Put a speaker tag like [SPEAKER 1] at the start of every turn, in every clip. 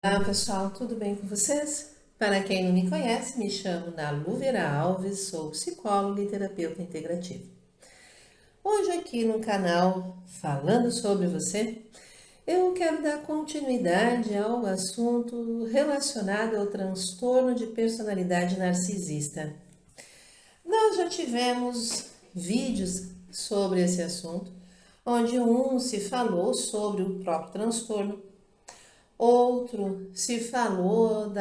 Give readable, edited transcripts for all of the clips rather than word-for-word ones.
[SPEAKER 1] Olá pessoal, tudo bem com vocês? Para quem não me conhece, me chamo Nalu Vera Alves, sou psicóloga e terapeuta integrativa. Hoje aqui no canal Falando sobre Você, eu quero dar continuidade ao assunto relacionado ao transtorno de personalidade narcisista. Nós já tivemos vídeos sobre esse assunto, onde um se falou sobre o próprio transtorno. Outro se falou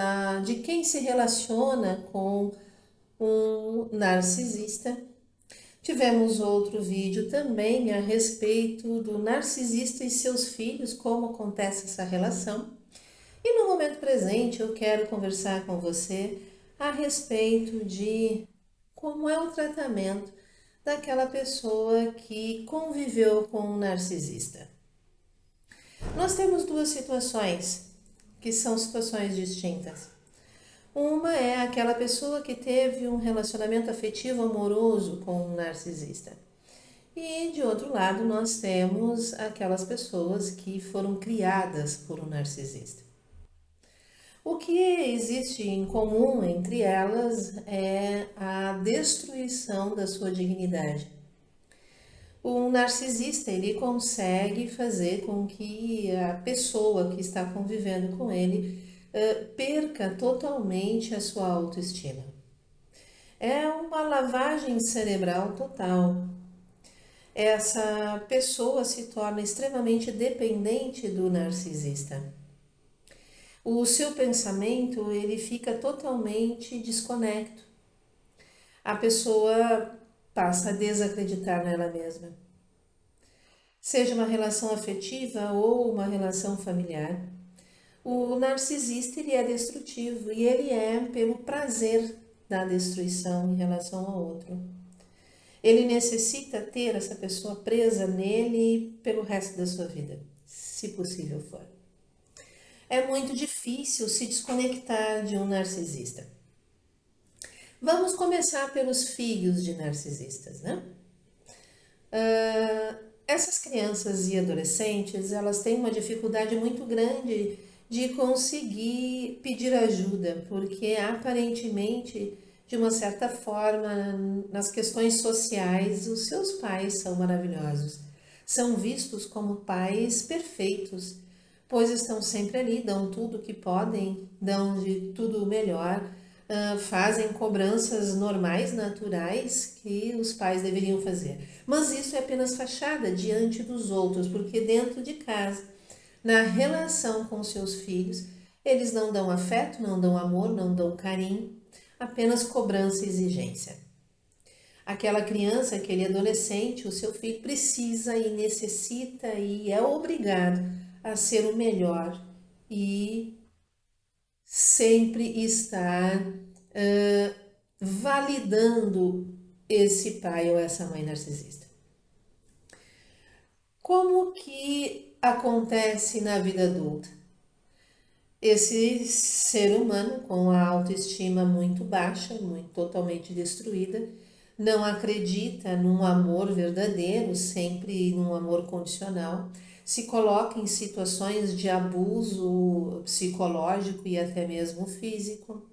[SPEAKER 1] de quem se relaciona com um narcisista. Tivemos outro vídeo também a respeito do narcisista e seus filhos, como acontece essa relação. E no momento presente eu quero conversar com você a respeito de como é o tratamento daquela pessoa que conviveu com um narcisista. Nós temos duas situações que são situações distintas. Uma é aquela pessoa que teve um relacionamento afetivo amoroso com um narcisista. E de outro lado, nós temos aquelas pessoas que foram criadas por um narcisista. O que existe em comum entre elas é a destruição da sua dignidade. O narcisista, ele consegue fazer com que a pessoa que está convivendo com ele perca totalmente a sua autoestima. É uma lavagem cerebral total. Essa pessoa se torna extremamente dependente do narcisista. O seu pensamento, ele fica totalmente desconecto. A pessoa passa a desacreditar nela mesma. Seja uma relação afetiva ou uma relação familiar. O narcisista, ele é destrutivo e ele é pelo prazer da destruição em relação ao outro. Ele necessita ter essa pessoa presa nele pelo resto da sua vida, se possível for. É muito difícil se desconectar de um narcisista. Vamos começar pelos filhos de narcisistas, né? Essas crianças e adolescentes, elas têm uma dificuldade muito grande de conseguir pedir ajuda, porque aparentemente, de uma certa forma, nas questões sociais, os seus pais são maravilhosos. São vistos como pais perfeitos, pois estão sempre ali, dão tudo o que podem, dão de tudo o melhor, fazem cobranças normais, naturais, que os pais deveriam fazer. Mas isso é apenas fachada diante dos outros, porque dentro de casa, na relação com seus filhos, eles não dão afeto, não dão amor, não dão carinho, apenas cobrança e exigência. Aquela criança, aquele adolescente, o seu filho precisa e necessita e é obrigado a ser o melhor e sempre estar validando esse pai ou essa mãe narcisista. Como que acontece na vida adulta? Esse ser humano com a autoestima muito baixa, muito totalmente destruída, não acredita num amor verdadeiro, sempre num amor condicional, se coloca em situações de abuso psicológico e até mesmo físico.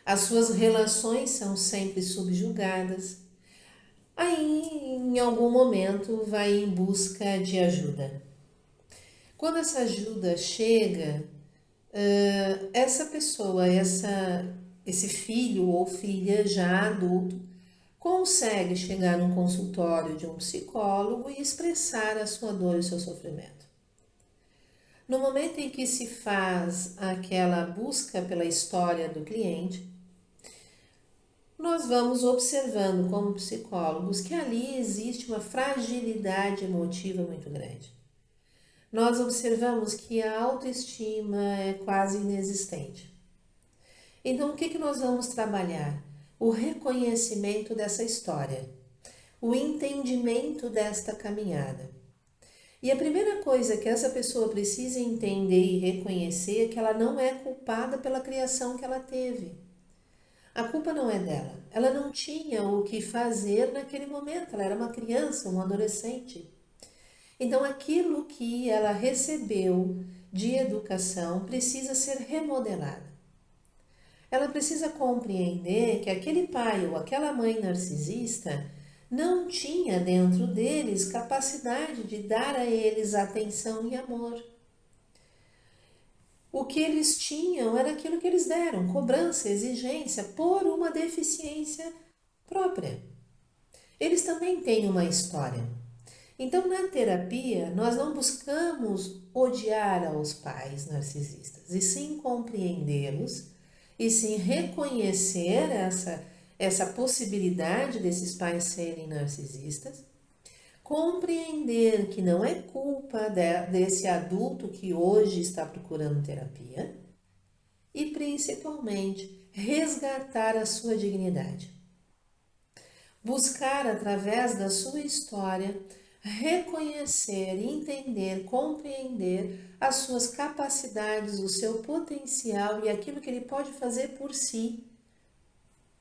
[SPEAKER 1] As suas relações são sempre subjugadas. Aí, em algum momento, vai em busca de ajuda. Quando essa ajuda chega, essa pessoa, esse filho ou filha já adulto, consegue chegar num consultório de um psicólogo e expressar a sua dor e o seu sofrimento. No momento em que se faz aquela busca pela história do cliente, nós vamos observando como psicólogos que ali existe uma fragilidade emotiva muito grande. Nós observamos que a autoestima é quase inexistente. Então, o que nós vamos trabalhar? O reconhecimento dessa história, o entendimento desta caminhada. E a primeira coisa que essa pessoa precisa entender e reconhecer é que ela não é culpada pela criação que ela teve. A culpa não é dela. Ela não tinha o que fazer naquele momento. Ela era uma criança, um adolescente. Então, aquilo que ela recebeu de educação precisa ser remodelada. Ela precisa compreender que aquele pai ou aquela mãe narcisista não tinha dentro deles capacidade de dar a eles atenção e amor. O que eles tinham era aquilo que eles deram, cobrança, exigência, por uma deficiência própria. Eles também têm uma história. Então, na terapia, nós não buscamos odiar aos pais narcisistas, e sim compreendê-los, e sim reconhecer essa possibilidade desses pais serem narcisistas, compreender que não é culpa desse adulto que hoje está procurando terapia, e principalmente resgatar a sua dignidade. Buscar através da sua história reconhecer, entender, compreender as suas capacidades, o seu potencial e aquilo que ele pode fazer por si,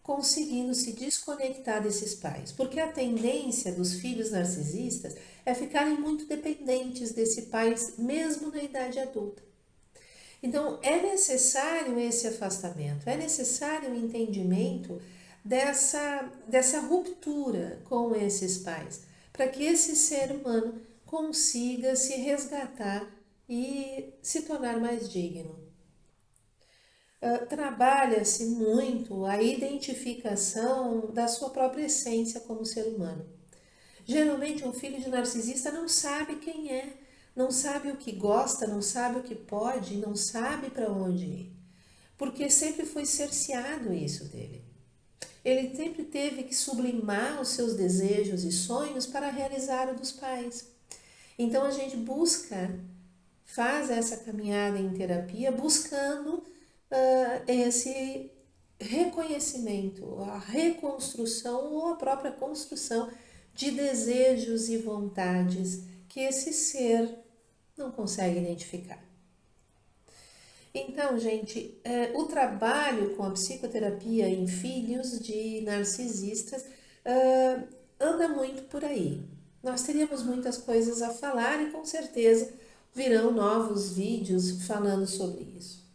[SPEAKER 1] conseguindo se desconectar desses pais. Porque a tendência dos filhos narcisistas é ficarem muito dependentes desse pai, mesmo na idade adulta. Então, é necessário esse afastamento, é necessário o entendimento dessa ruptura com esses pais, para que esse ser humano consiga se resgatar e se tornar mais digno. Trabalha-se muito a identificação da sua própria essência como ser humano. Geralmente, um filho de narcisista não sabe quem é, não sabe o que gosta, não sabe o que pode, não sabe para onde ir, porque sempre foi cerceado isso dele. Ele sempre teve que sublimar os seus desejos e sonhos para realizar o dos pais. Então a gente faz essa caminhada em terapia buscando esse reconhecimento, a reconstrução ou a própria construção de desejos e vontades que esse ser não consegue identificar. Então, gente, o trabalho com a psicoterapia em filhos de narcisistas anda muito por aí. Nós teríamos muitas coisas a falar e com certeza virão novos vídeos falando sobre isso.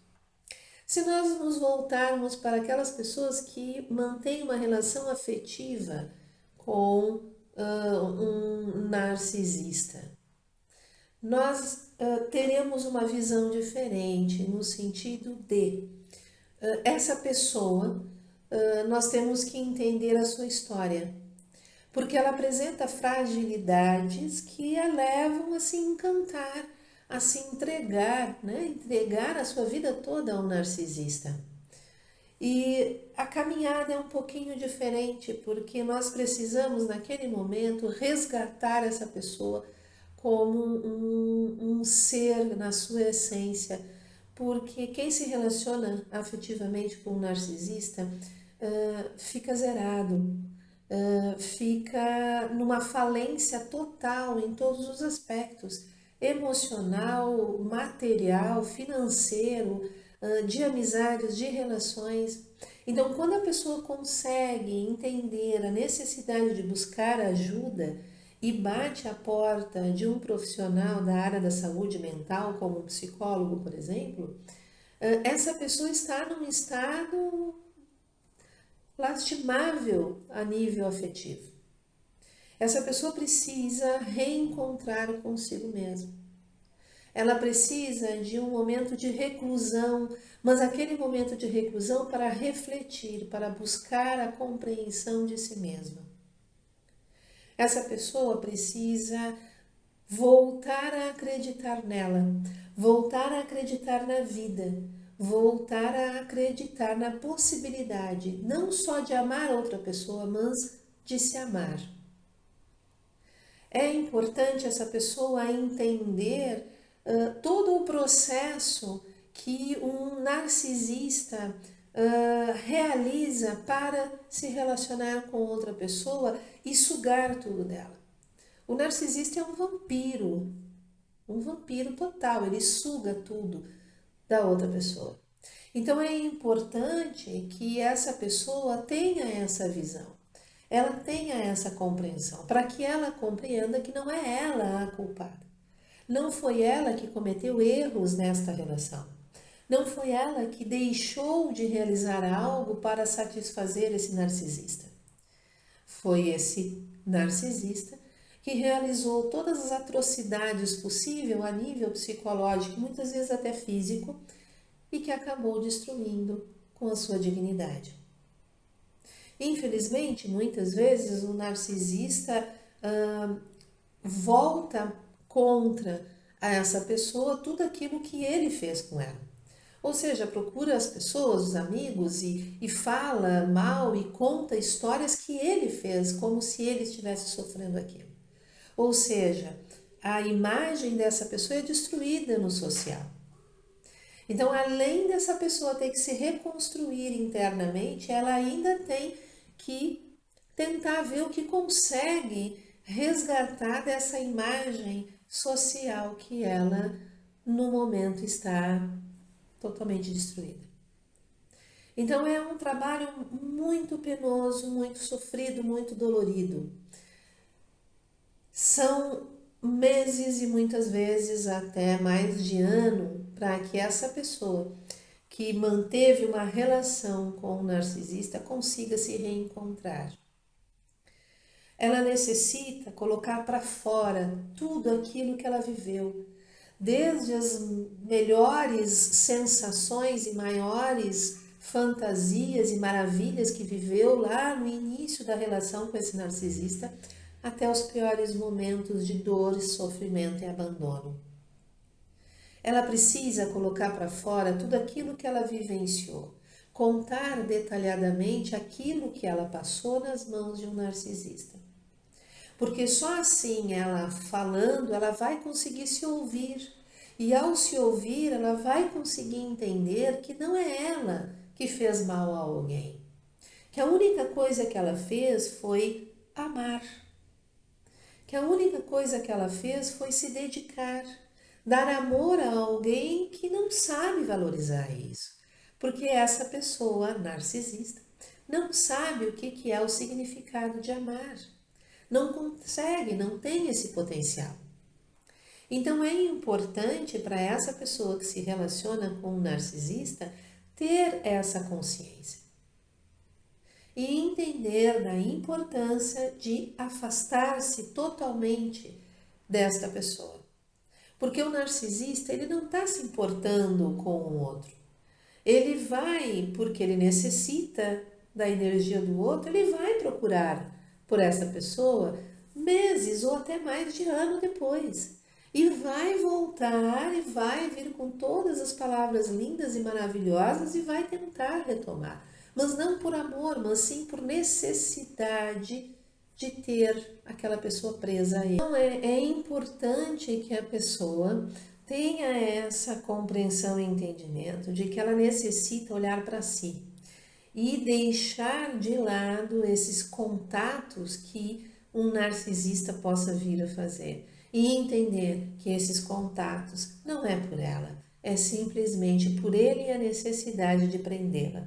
[SPEAKER 1] Se nós nos voltarmos para aquelas pessoas que mantêm uma relação afetiva com um narcisista, nós teremos uma visão diferente no sentido de essa pessoa, nós temos que entender a sua história, porque ela apresenta fragilidades que a levam a se encantar, a se entregar, né? Entregar a sua vida toda ao narcisista. E a caminhada é um pouquinho diferente, porque nós precisamos, naquele momento, resgatar essa pessoa como um ser na sua essência, porque quem se relaciona afetivamente com um narcisista fica zerado, fica numa falência total em todos os aspectos, emocional, material, financeiro, de amizades, de relações. Então, quando a pessoa consegue entender a necessidade de buscar ajuda e bate à porta de um profissional da área da saúde mental, como um psicólogo, por exemplo, essa pessoa está num estado lastimável a nível afetivo. Essa pessoa precisa reencontrar consigo mesma. Ela precisa de um momento de reclusão, mas aquele momento de reclusão para refletir, para buscar a compreensão de si mesma. Essa pessoa precisa voltar a acreditar nela, voltar a acreditar na vida, voltar a acreditar na possibilidade não só de amar outra pessoa, mas de se amar. É importante essa pessoa entender todo o processo que um narcisista realiza para se relacionar com outra pessoa e sugar tudo dela. O narcisista é um vampiro total, ele suga tudo da outra pessoa. Então é importante que essa pessoa tenha essa visão, ela tenha essa compreensão, para que ela compreenda que não é ela a culpada. Não foi ela que cometeu erros nesta relação. Não foi ela que deixou de realizar algo para satisfazer esse narcisista. Foi esse narcisista que realizou todas as atrocidades possíveis a nível psicológico, muitas vezes até físico, e que acabou destruindo com a sua dignidade. Infelizmente, muitas vezes o narcisista volta contra essa pessoa tudo aquilo que ele fez com ela. Ou seja, procura as pessoas, os amigos e fala mal e conta histórias que ele fez, como se ele estivesse sofrendo aquilo. Ou seja, a imagem dessa pessoa é destruída no social. Então, além dessa pessoa ter que se reconstruir internamente, ela ainda tem que tentar ver o que consegue resgatar dessa imagem social que ela, no momento, está totalmente destruída. Então, é um trabalho muito penoso, muito sofrido, muito dolorido. São meses e muitas vezes até mais de ano para que essa pessoa que manteve uma relação com o narcisista consiga se reencontrar. Ela necessita colocar para fora tudo aquilo que ela viveu, desde as melhores sensações e maiores fantasias e maravilhas que viveu lá no início da relação com esse narcisista, até os piores momentos de dor, sofrimento e abandono. Ela precisa colocar para fora tudo aquilo que ela vivenciou, contar detalhadamente aquilo que ela passou nas mãos de um narcisista. Porque só assim, ela falando, ela vai conseguir se ouvir. E ao se ouvir, ela vai conseguir entender que não é ela que fez mal a alguém. Que a única coisa que ela fez foi amar. Que a única coisa que ela fez foi se dedicar, dar amor a alguém que não sabe valorizar isso. Porque essa pessoa narcisista não sabe o que é o significado de amar. Não consegue, não tem esse potencial. Então é importante para essa pessoa que se relaciona com um narcisista ter essa consciência e entender da importância de afastar-se totalmente desta pessoa. Porque o narcisista, ele não está se importando com o outro. Ele vai, porque ele necessita da energia do outro, ele vai procurar por essa pessoa meses ou até mais de ano depois. E vai voltar e vai vir com todas as palavras lindas e maravilhosas e vai tentar retomar. Mas não por amor, mas sim por necessidade de ter aquela pessoa presa a ele. Então é importante que a pessoa tenha essa compreensão e entendimento de que ela necessita olhar para si e deixar de lado esses contatos que um narcisista possa vir a fazer e entender que esses contatos não é por ela, é simplesmente por ele e a necessidade de prendê-la.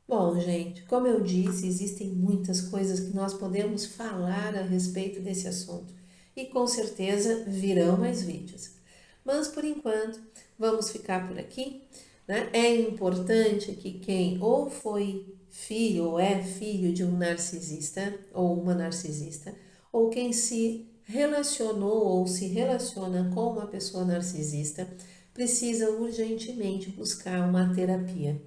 [SPEAKER 1] Bom, gente, como eu disse, existem muitas coisas que nós podemos falar a respeito desse assunto e com certeza virão mais vídeos. Mas por enquanto, vamos ficar por aqui, né? É importante que quem ou foi filho ou é filho de um narcisista ou uma narcisista, ou quem se relacionou ou se relaciona com uma pessoa narcisista, precisa urgentemente buscar uma terapia.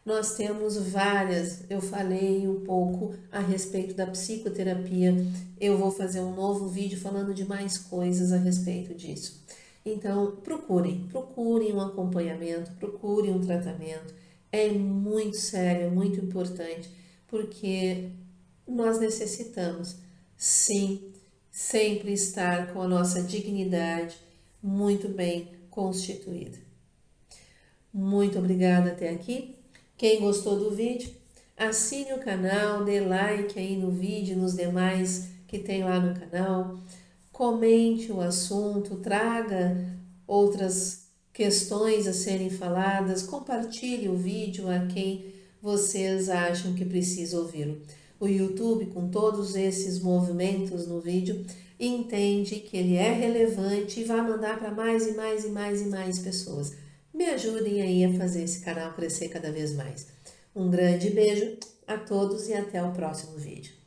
[SPEAKER 1] Nós temos várias, eu falei um pouco a respeito da psicoterapia, eu vou fazer um novo vídeo falando de mais coisas a respeito disso. Então, procurem um acompanhamento, procurem um tratamento, é muito sério, muito importante, porque nós necessitamos, sim, sempre estar com a nossa dignidade muito bem constituída. Muito obrigada até aqui. Quem gostou do vídeo, assine o canal, dê like aí no vídeo, nos demais que tem lá no canal. Comente o assunto, traga outras questões a serem faladas, compartilhe o vídeo a quem vocês acham que precisa ouvi-lo. O YouTube, com todos esses movimentos no vídeo, entende que ele é relevante e vai mandar para mais e mais e mais e mais pessoas. Me ajudem aí a fazer esse canal crescer cada vez mais. Um grande beijo a todos e até o próximo vídeo.